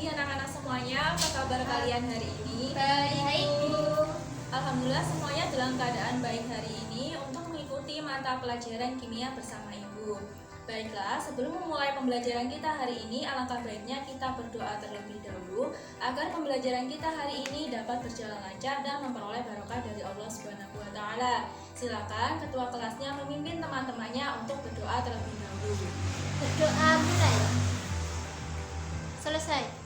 pagi anak-anak semuanya, apa kabar kalian hari ini? Baik, Bu. Alhamdulillah semuanya dalam keadaan baik hari ini untuk mengikuti mata pelajaran kimia bersama Ibu. Baiklah, sebelum memulai pembelajaran kita hari ini, alangkah baiknya kita berdoa terlebih dahulu agar pembelajaran kita hari ini dapat berjalan lancar dan memperoleh barokah dari Allah Subhanahu wa taala. Silakan ketua kelasnya memimpin teman-temannya untuk berdoa terlebih dahulu. Berdoa mulai. Selesai.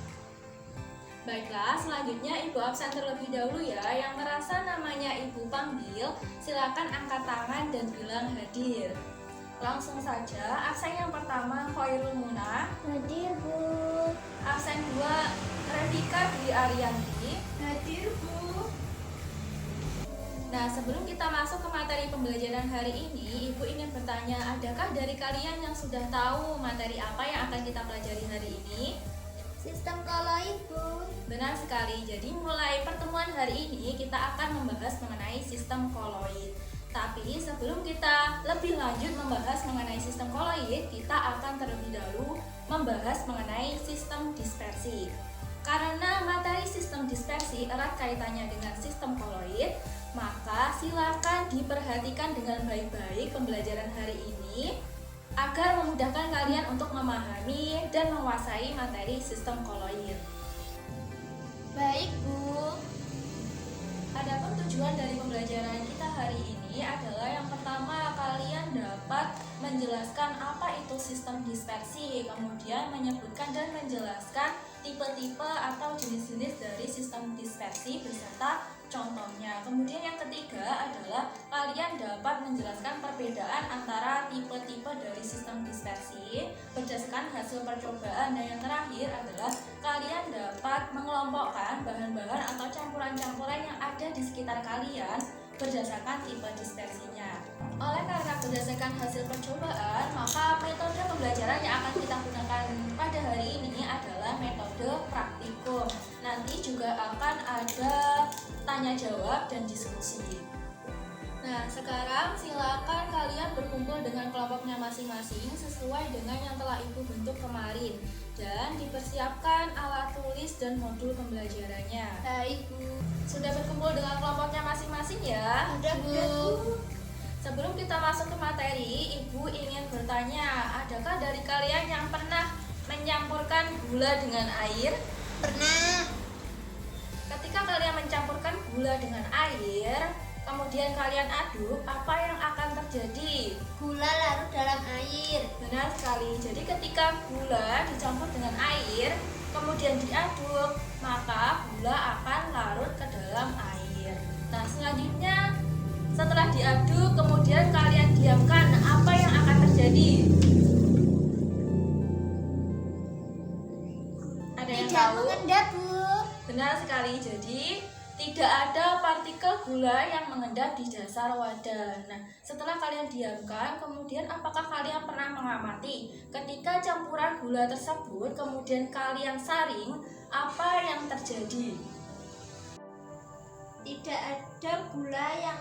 Baiklah, selanjutnya Ibu absen terlebih dahulu ya. Yang merasa namanya Ibu panggil, silakan angkat tangan dan bilang hadir. Langsung saja, absen yang pertama Khairul Muna, Hadir, Bu. absen 2 Revika Dwi Ariyanti. Hadir, Bu. Nah, sebelum kita masuk ke materi pembelajaran hari ini, Ibu ingin bertanya, adakah dari kalian yang sudah tahu materi apa yang akan kita pelajari hari ini? Sistem koloid, Bu. Benar sekali, jadi mulai pertemuan hari ini kita akan membahas mengenai sistem koloid. Tapi sebelum kita lebih lanjut membahas mengenai sistem koloid, kita akan terlebih dahulu membahas mengenai sistem dispersi. Karena materi sistem dispersi erat kaitannya dengan sistem koloid, maka silakan diperhatikan dengan baik-baik pembelajaran hari ini agar memudahkan kalian untuk memahami dan menguasai materi sistem koloid. Baik, Bu. Adapun tujuan dari pembelajaran kita hari ini adalah yang pertama, kalian dapat menjelaskan apa itu sistem dispersi, kemudian menyebutkan dan menjelaskan tipe-tipe atau jenis-jenis dari sistem dispersi beserta contohnya. Kemudian yang ketiga adalah kalian dapat menjelaskan perbedaan antara tipe-tipe dari sistem dispersi berdasarkan hasil percobaan. Dan yang terakhir adalah kalian dapat mengelompokkan bahan-bahan atau campuran-campuran yang ada di sekitar kalian berdasarkan tipe dispersinya. Oleh karena berdasarkan hasil percobaan, maka metode pembelajaran yang akan kita gunakan pada hari ini adalah metode praktikum. Nanti juga akan ada tanya jawab dan diskusi. Nah, sekarang silakan kalian berkumpul dengan kelompoknya masing-masing sesuai dengan yang telah Ibu bentuk kemarin dan dipersiapkan alat tulis dan modul pembelajarannya. Baik, Bu. Sudah berkumpul dengan kelompoknya masing-masing ya? Sudah, Bu. Sebelum kita masuk ke materi, Ibu ingin bertanya, adakah dari kalian yang pernah mencampurkan gula dengan air? Pernah. Ketika kalian mencampurkan gula dengan air, kemudian kalian aduk, apa yang akan terjadi? Gula larut dalam air. Benar sekali. Jadi ketika gula dicampur dengan air, kemudian diaduk, maka gula akan larut ke dalam air. Nah, selanjutnya setelah diaduk, kemudian kalian diamkan, apa yang akan terjadi? Ada yang Tidak tahu? mengendap, Bu. Benar sekali. Jadi tidak ada partikel gula yang mengendap di dasar wadah. Nah, setelah kalian diamkan, kemudian apakah kalian pernah mengamati ketika campuran gula tersebut kemudian kalian saring, apa yang terjadi? Tidak ada gula yang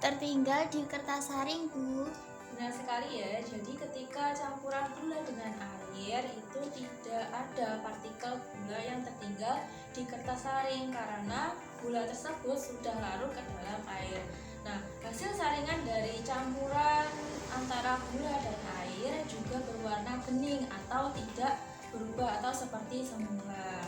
tertinggal di kertas saring, Bu. Benar sekali ya. Jadi ketika campuran gula dengan air itu tidak ada partikel gula yang tertinggal di kertas saring karena gula tersebut sudah larut ke dalam air. Nah, hasil saringan dari campuran antara gula dan air juga berwarna bening atau tidak berubah atau seperti semula.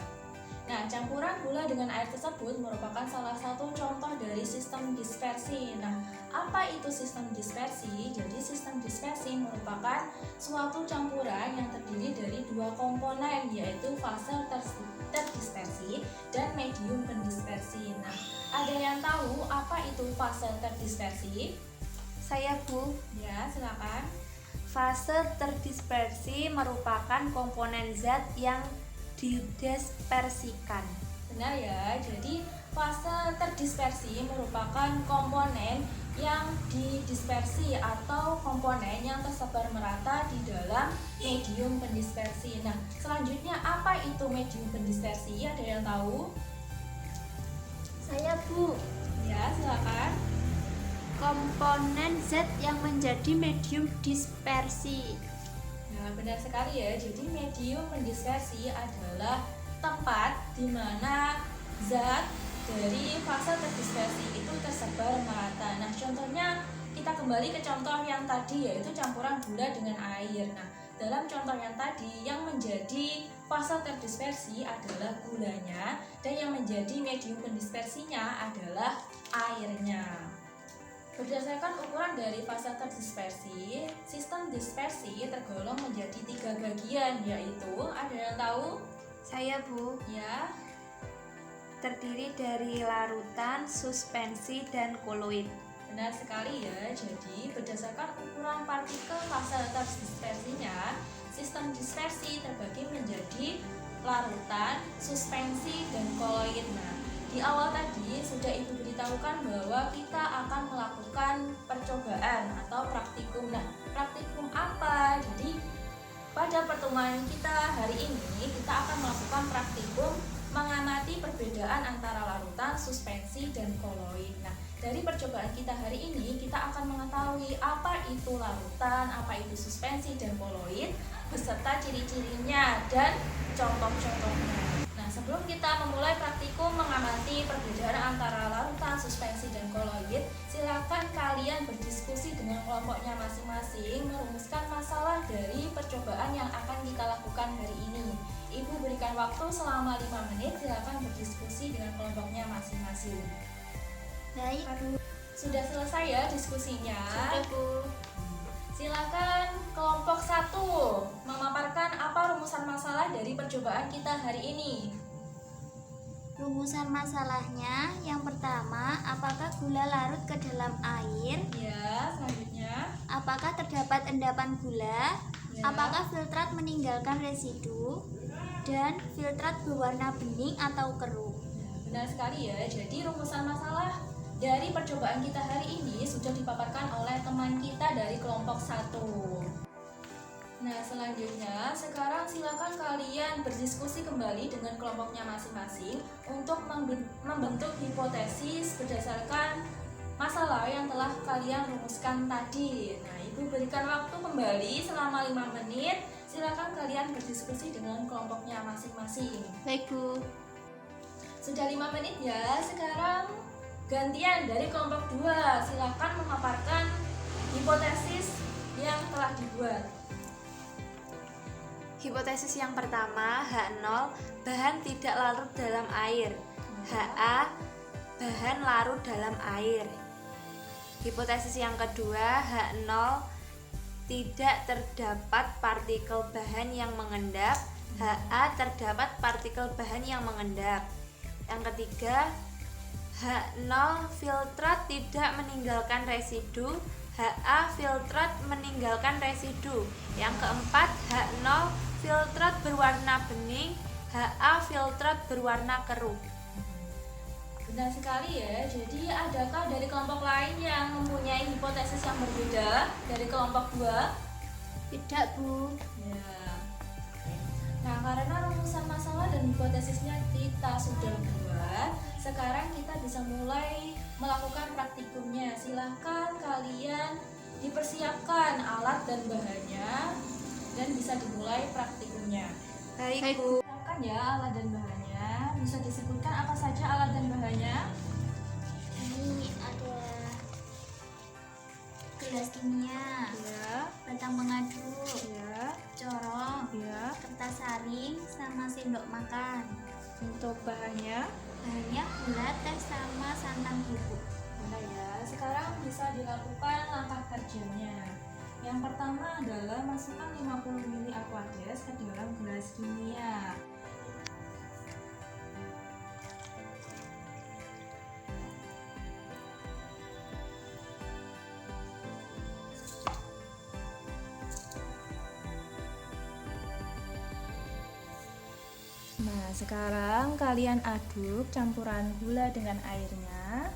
Nah, campuran gula dengan air tersebut merupakan salah satu contoh dari sistem dispersi. Nah, apa itu sistem dispersi? Jadi sistem dispersi merupakan suatu campuran yang terdiri dari dua komponen, yaitu fase terdispersi dan medium pendispersi. Nah, ada yang tahu apa itu fase terdispersi? Saya, Bu. Ya, silakan. Fase terdispersi merupakan komponen zat yang didispersikan. Benar ya, jadi fase terdispersi merupakan komponen yang didispersi atau komponen yang tersebar merata di dalam medium pendispersi. Nah, selanjutnya apa itu medium pendispersi? Ada yang tahu? Saya, Bu. Ya, silakan. Komponen zat yang menjadi medium dispersi. Nah, benar sekali ya. Jadi medium pendispersi adalah tempat di mana zat dari fase terdispersi itu tersebar merata. Nah, contohnya kita kembali ke contoh yang tadi, yaitu campuran gula dengan air. Nah, dalam contoh yang tadi, yang menjadi fase terdispersi adalah gulanya, dan yang menjadi medium pendispersinya adalah airnya. Berdasarkan ukuran dari fase terdispersi, sistem dispersi tergolong menjadi 3 bagian, yaitu, ada yang tahu? Saya, Bu. Ya, Terdiri dari larutan, suspensi, dan koloid. benar sekali ya. Jadi, berdasarkan ukuran partikel fase terdispersinya, sistem dispersi terbagi menjadi larutan, suspensi, dan koloid. Nah, di awal tadi sudah Ibu beritahukan bahwa kita akan melakukan percobaan atau praktikum. Nah, praktikum apa? Jadi, pada pertemuan kita hari ini, kita akan melakukan praktikum mengamati perbedaan antara larutan, suspensi, dan koloid. Nah, dari percobaan kita hari ini, kita akan mengetahui apa itu larutan, apa itu suspensi, dan koloid, beserta ciri-cirinya dan contoh-contohnya. Nah, sebelum kita memulai praktikum mengamati perbedaan antara larutan, suspensi, dan koloid, silakan kalian berdiskusi dengan kelompoknya masing-masing, merumuskan masalah dari percobaan yang akan kita lakukan hari ini. Ibu berikan waktu selama 5 menit, silakan berdiskusi dengan kelompoknya masing-masing. Baik, Bu. Sudah selesai ya diskusinya? Sudah, Bu. Silakan kelompok 1 memaparkan apa rumusan masalah dari percobaan kita hari ini. Rumusan masalahnya yang pertama, apakah gula larut ke dalam air? Ya, selanjutnya. Apakah terdapat endapan gula? Ya. Apakah filtrat meninggalkan residu? Dan filtrat berwarna bening atau keruh? Benar sekali ya. Jadi rumusan masalah dari percobaan kita hari ini sudah dipaparkan oleh teman kita dari kelompok 1. Nah, selanjutnya sekarang silakan kalian berdiskusi kembali dengan kelompoknya masing-masing untuk membentuk hipotesis berdasarkan masalah yang telah kalian rumuskan tadi. Nah, Ibu berikan waktu kembali selama 5 menit. Silakan kalian berdiskusi dengan kelompoknya masing-masing. Baik, Bu. Sudah 5 menit ya. Sekarang gantian dari kelompok 2. Silakan memaparkan hipotesis yang telah dibuat. Hipotesis yang pertama, H0, bahan tidak larut dalam air. HA, bahan larut dalam air. Hipotesis yang kedua, H0, tidak terdapat partikel bahan yang mengendap. HA, terdapat partikel bahan yang mengendap. Yang ketiga, H0, filtrat tidak meninggalkan residu. HA, filtrat meninggalkan residu. Yang keempat, H0, filtrat berwarna bening. HA, filtrat berwarna keruh. Benar sekali ya. Jadi adakah dari kelompok lain yang mempunyai hipotesis yang berbeda dari kelompok 2? Tidak, Bu. Ya. Nah, karena rumusan masalah dan hipotesisnya kita sudah buat, sekarang kita bisa mulai melakukan praktikumnya. Silahkan kalian dipersiapkan alat dan bahannya dan bisa dimulai praktikumnya. Baik, Bu. Silakan ya alat dan bahannya. Bisa disebutkan apa saja alat dan bahannya? Ini ada gelas kimia, Ya, batang pengaduk, ya, corong, ya. kertas saring, sama sendok makan. Untuk bahannya, Bahannya gula, teh, sama santan bubuk. benar ya. Sekarang bisa dilakukan langkah kerjanya. Yang pertama adalah masukkan 50 ml aquades ke dalam gelas kimia. Nah, sekarang kalian aduk campuran gula dengan airnya.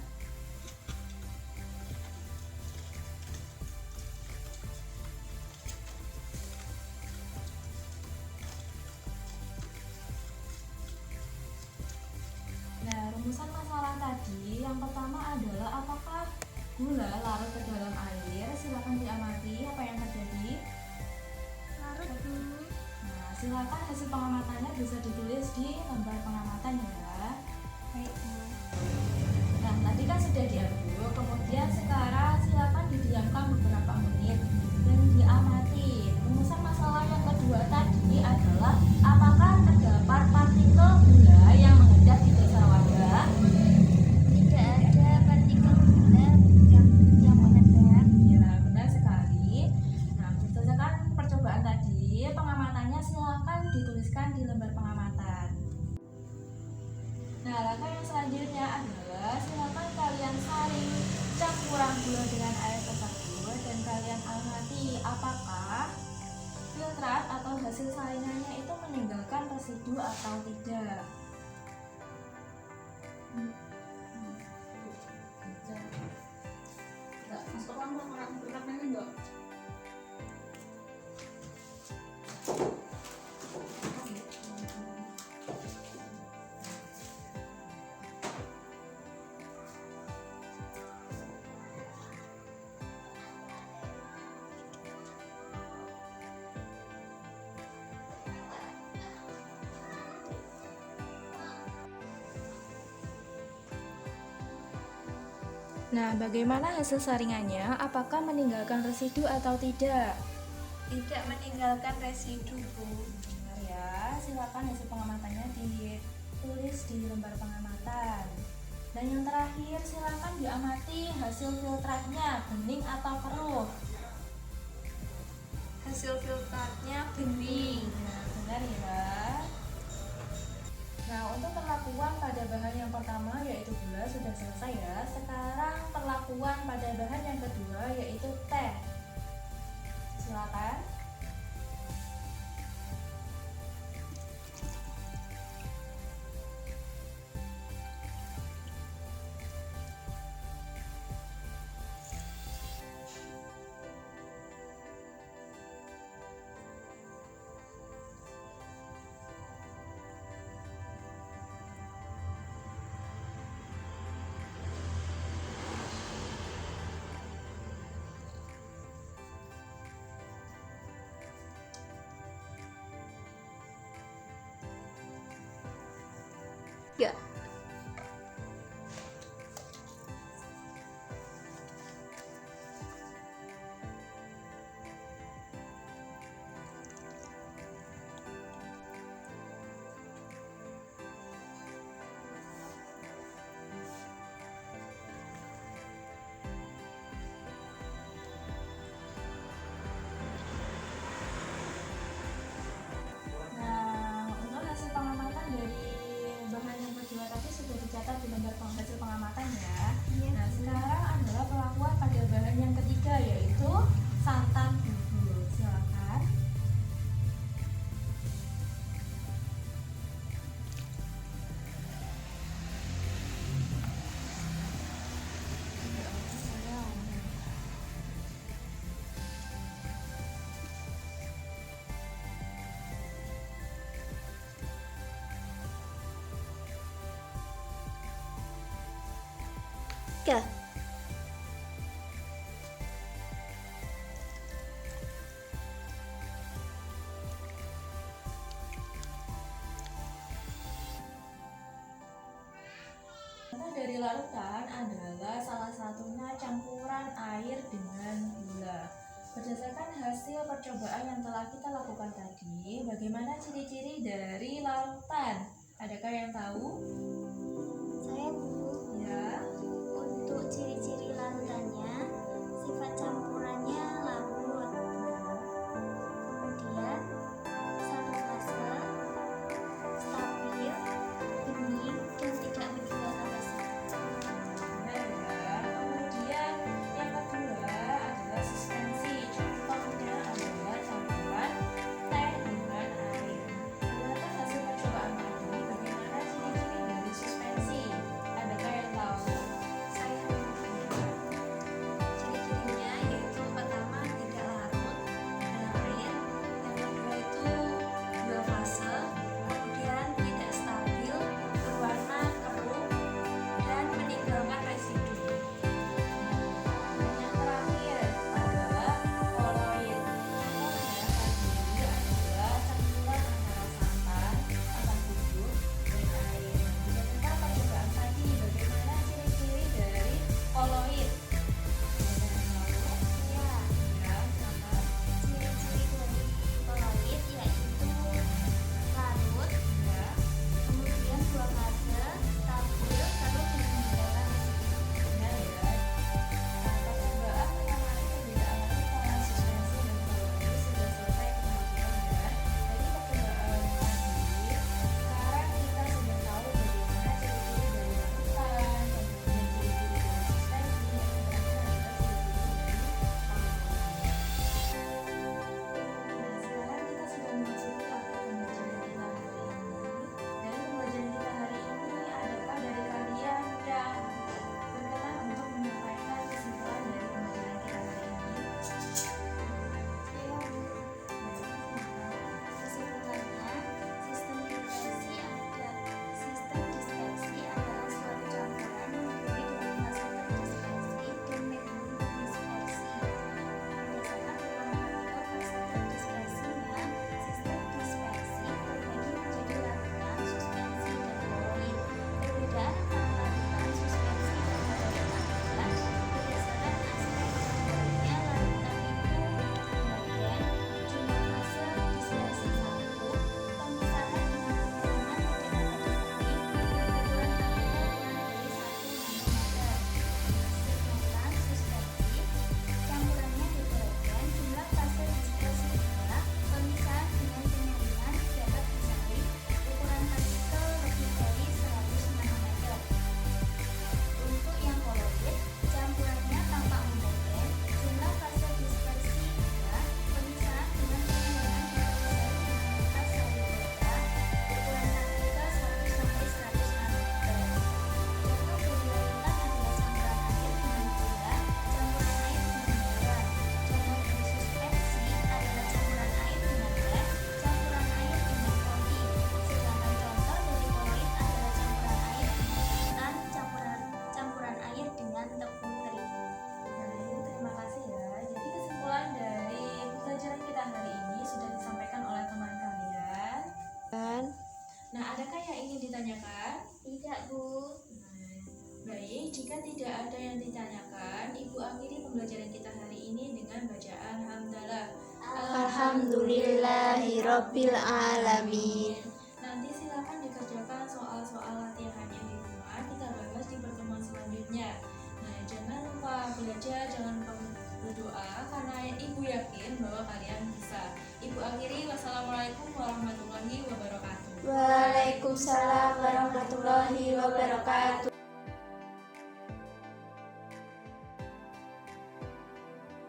Nah, rumusan masalah tadi yang pertama adalah apakah gula larut ke dalam air. Silakan diamati apa yang terjadi. Larut, Bu. Nah, silakan hasil pengamatannya bisa ditulis di lembar pengamatan ya. Baik, Bu. Nah, tadi kan sudah diaduk, kemudian sekarang silakan didiamkan beberapa menit dan diamati. Rumusan masalah yang kedua tadi adalah apakah terdapat partikel gula yang mengendap di dasar wadah? Tidak ada partikel gula yang mengendap. Ya, benar sekali. Nah, berdasarkan percobaan tadi, pengamatannya silakan dituliskan di lembar pengamatan. Nah, langkah yang selanjutnya adalah silakan kalian saring campuran gula dengan air tersebut dan kalian amati apakah filtrat atau hasil saringannya itu meninggalkan residu atau tidak. Nah, bagaimana hasil saringannya? Apakah meninggalkan residu atau tidak? Tidak meninggalkan residu, Bu. Benar ya, silakan hasil pengamatannya ditulis di lembar pengamatan. Dan yang terakhir, silakan diamati hasil filtratnya, bening atau keruh. Hasil filtratnya bening. Nah, benar ya. Nah, untuk perlakuan pada bahan yang pertama yaitu gula sudah selesai ya. Sekarang perlakuan pada bahan yang kedua yaitu teh. Silakan. Ya. Nah, untuk hasil pengamatan dari bahan yang kedua tadi sudah dicatat di lembar hasil pengamatan ya. Iya. Nah, sekarang adalah perlakuan pada bahan yang ketiga yaitu santan bubuk. Silakan. Ya. Contoh dari larutan adalah salah satunya campuran air dengan gula. Berdasarkan hasil percobaan yang telah kita lakukan tadi, bagaimana ciri-ciri dari larutan? Adakah yang tahu? Saya, Bu. Ya. Untuk ciri-ciri larutannya, sifat campurannya larut. Kemudian satu fase, stabil, bening, dan tidak meninggalkan residu. Benar ya. Kemudian yang kedua adalah suspensi. Contohnya adalah campuran teh dengan air. Berdasarkan hasil percobaan tadi, bagaimana ciri-ciri dari suspensi? Adakah yang tahu? Saya ciri-cirinya yaitu pertama tidak ada yang ditanyakan, Ibu akhiri pembelajaran kita hari ini dengan bacaan hamdalah. Alhamdulillahirabbil alamin. Nanti silakan dikerjakan soal-soal latihannya di rumah. Kita bahas di pertemuan selanjutnya. Nah, jangan lupa belajar, jangan lupa berdoa karena Ibu yakin bahwa kalian bisa. Ibu akhiri, wassalamualaikum warahmatullahi wabarakatuh. Waalaikumsalam warahmatullahi wabarakatuh.